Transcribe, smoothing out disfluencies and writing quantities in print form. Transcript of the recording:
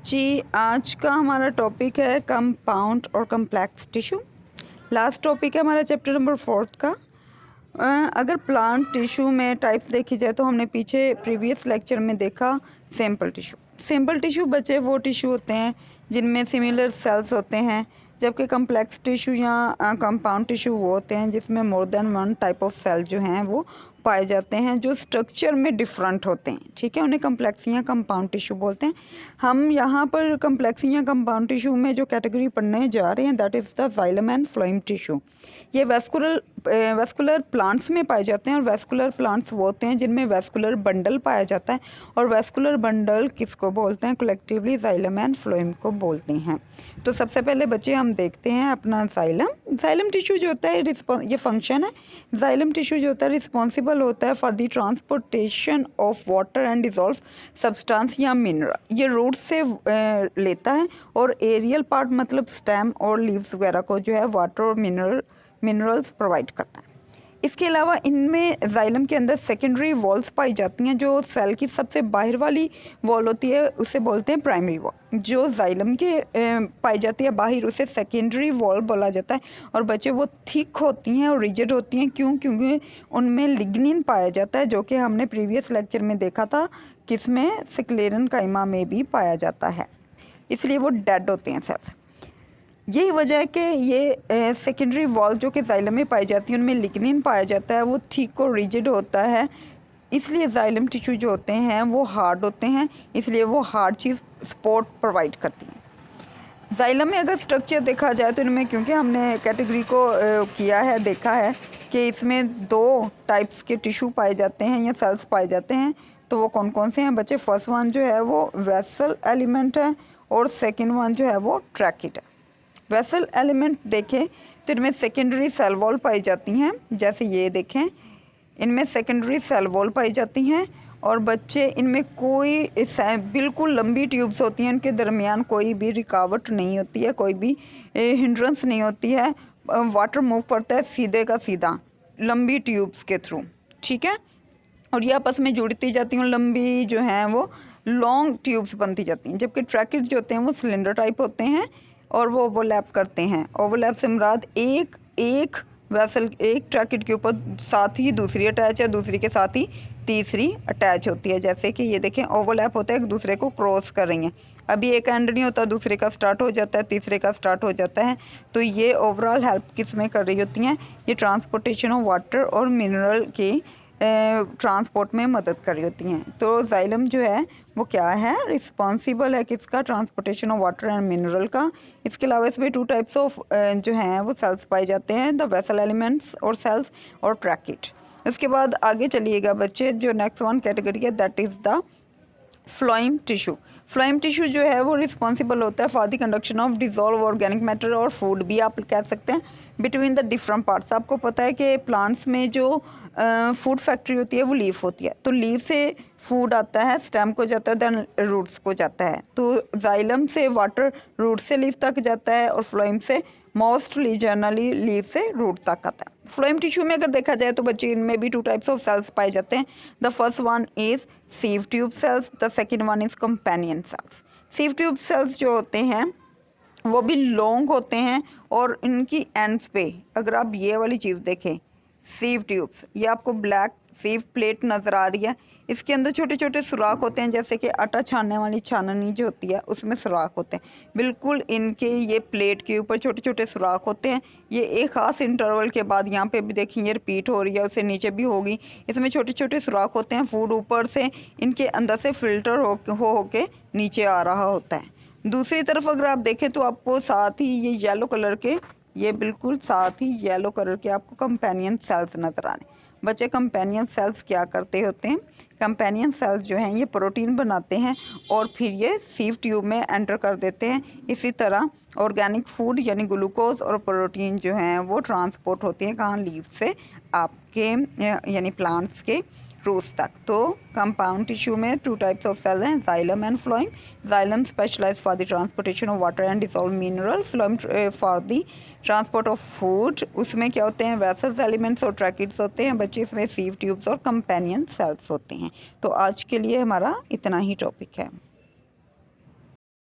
जी, आज का हमारा टॉपिक है कंपाउंड और कम्प्लेक्स टिश्यू। लास्ट टॉपिक है हमारा चैप्टर नंबर 4 का। अगर प्लांट टिश्यू में टाइप्स देखी जाए तो हमने पीछे प्रीवियस लेक्चर में देखा सिंपल टिश्यू। सिंपल टिश्यू बच्चे वो टिश्यू होते हैं जिनमें सिमिलर सेल्स होते हैं, जबकि कम्प्लेक्स टिश्यू या कंपाउंड टिश्यू वो होते हैं जिसमें more than one type of cell जो हैं वो पाए जाते हैं, जो स्ट्रक्चर में डिफरेंट होते हैं। ठीक है, उन्हें कम्प्लेक्स या कंपाउंड टिश्यू बोलते हैं। हम यहाँ पर कम्प्लेक्स या कंपाउंड टिश्यू में जो कैटेगरी पढ़ने जा रहे हैं that is the xylem and phloem tissue. ये वेस्कुलर प्लांट्स में पाए जाते हैं, और वेस्कुलर प्लांट्स वो होते हैं जिनमें वेस्कुलर बंडल पाया जाता है, और वेस्कुलर बंडल किसको बोलते हैं? कलेक्टिवली जाइलम एंड फ्लोएम को बोलते हैं। तो सबसे पहले बच्चे हम देखते हैं अपना जाइलम टिश्यू जो होता है ये फंक्शन है। जाइलम टिश्यू जो होता है रिस्पॉन्सिबल होता है for the transportation of water and dissolve substance या मिनरल। ये रूट से लेता है, और एरियल पार्ट मतलब स्टेम और लीव्स वगैरह को जो है वाटर और मिनरल्स प्रोवाइड करता है। इसके अलावा इनमें जाइलम के अंदर सेकेंडरी वॉल्स पाई जाती हैं। जो सेल की सबसे बाहर वाली वॉल होती है उसे बोलते हैं प्राइमरी वॉल। जो जाइलम के पाई जाती है बाहर उसे सेकेंडरी वॉल बोला जाता है। और बच्चे वो थिक होती हैं और रिजिड होती हैं, क्योंकि उनमें लिग्निन पाया जाता है, जो कि हमने प्रीवियस लेक्चर में देखा था किसमें स्क्लेरन काइमा में भी पाया जाता है, इसलिए वो डेड होते हैं सेल्स। यही वजह है कि ये सेकेंडरी वॉल जो कि जाइलम में पाई जाती है उनमें लिग्निन पाया जाता है, वो थिक और रिजिड होता है, इसलिए जाइलम टिश्यू जो होते हैं वो हार्ड होते हैं, इसलिए वो हार्ड चीज़ सपोर्ट प्रोवाइड करती हैं। जाइलम में अगर स्ट्रक्चर देखा जाए तो इनमें, क्योंकि हमने कैटेगरी को किया है, देखा है कि इसमें दो टाइप्स के टिश्यू पाए जाते हैं या सेल्स पाए जाते हैं, तो वो कौन कौन से हैं बच्चे? फर्स्ट वन जो है वो वेसल एलिमेंट है, और सेकेंड वन जो है वो ट्रैकिड है। वेसल एलिमेंट देखें तो इनमें सेकेंडरी सेल वॉल पाई जाती हैं, जैसे ये देखें इनमें सेकेंडरी सेल वॉल पाई जाती हैं, और बच्चे इनमें कोई बिल्कुल लंबी ट्यूब्स होती हैं, इनके दरमियान कोई भी रुकावट नहीं होती है, कोई भी हिंड्रेंस नहीं होती है। वाटर मूव करता है सीधे का सीधा लंबी ट्यूब्स के थ्रू। ठीक है, और ये आपस में जुड़ती जाती हैं, लंबी जो हैं वो लॉन्ग ट्यूब्स बनती जाती हैं, जबकि ट्रैकिड जो होते हैं वो सिलेंडर टाइप होते हैं और वो ओवरलैप करते हैं। ओवरलैप से मुराद एक वेसल एक ट्रैकिड के ऊपर साथ ही दूसरी अटैच है, दूसरी के साथ ही तीसरी अटैच होती है। जैसे कि ये देखें ओवरलैप होता है, एक दूसरे को क्रॉस कर रही हैं। अभी एक एंड नहीं होता, दूसरे का स्टार्ट हो जाता है, तीसरे का स्टार्ट हो जाता है। तो ये ओवरऑल हेल्प किस में कर रही होती हैं? ये ट्रांसपोर्टेशन ऑफ वाटर और मिनरल की ट्रांसपोर्ट में मदद कर रही होती हैं। तो जाइलम जो है वो क्या है? रिस्पॉन्सिबल है किसका? Transportation of water and mineral का। इसके अलावा इसमें टू टाइप्स ऑफ जो हैं वो सेल्स पाए जाते हैं, द वेसल एलिमेंट्स और सेल्स और ट्रैकिड। उसके बाद आगे चलिएगा बच्चे, जो नेक्स्ट वन कैटेगरी है that is the phloem tissue. Phloem tissue जो है वो रिस्पॉन्सिबल होता है for the conduction of dissolve organic matter और फूड भी आप कह सकते हैं बिटवीन द डिफरेंट पार्ट्स। आपको पता है कि प्लांट्स में जो फूड फैक्ट्री होती है वो लीफ होती है, तो लीफ से फूड आता है, स्टेम को जाता है, देन रूट्स को जाता है। तो जाइलम से वाटर रूट से लीफ तक जाता है, और फ्लोएम से मोस्टली जनरली लीफ से रूट तक आता है। फ्लोएम टिश्यू में अगर देखा जाए तो बच्चे इनमें भी टू टाइप्स ऑफ सेल्स पाए जाते हैं। The first one is sieve tube cells, the second one is companion cells. Sieve tube cells जो होते हैं वो भी लॉन्ग होते हैं, और इनकी एंड्स पे अगर आप ये वाली चीज़ देखें सीव ट्यूब्स, ये आपको ब्लैक सीव प्लेट नज़र आ रही है, इसके अंदर छोटे छोटे सुराख होते हैं, जैसे कि आटा छानने वाली छाननी जो होती है उसमें सुराख होते हैं। बिल्कुल इनके ये प्लेट के ऊपर छोटे छोटे सुराख होते हैं। ये एक ख़ास इंटरवल के बाद यहाँ पे भी देखिए ये रिपीट हो रही है, उससे नीचे भी होगी, इसमें छोटे छोटे सुराख होते हैं। फूड ऊपर से इनके अंदर से फिल्टर हो के नीचे आ रहा होता है। दूसरी तरफ अगर आप देखें तो आपको साथ ही ये येलो कलर के, ये बिल्कुल साथ ही येलो कलर के आपको कंपेनियन सेल्स नज़र आ रहे हैं। बच्चे कंपेनियन सेल्स क्या करते होते हैं? कंपेनियन सेल्स जो हैं ये प्रोटीन बनाते हैं और फिर ये सीव ट्यूब में एंटर कर देते हैं। इसी तरह ऑर्गेनिक फूड यानी ग्लूकोज और प्रोटीन जो हैं वो ट्रांसपोर्ट होती हैं कहाँ? लीफ से आपके यानी प्लांट्स के रूट्स तक। तो कंपाउंड टिश्यू में टू टाइप्स ऑफ सेल हैं, xylem and phloem. Xylem specialise for the transportation of water and dissolve mineral, phloem for the transport of food. उसमें क्या होते हैं? वेसल्स एलिमेंट्स और ट्रैकिड्स होते हैं बच्चे, इसमें सीव ट्यूब्स और कंपेनियन सेल्स होते हैं। तो आज के लिए हमारा इतना ही टॉपिक है।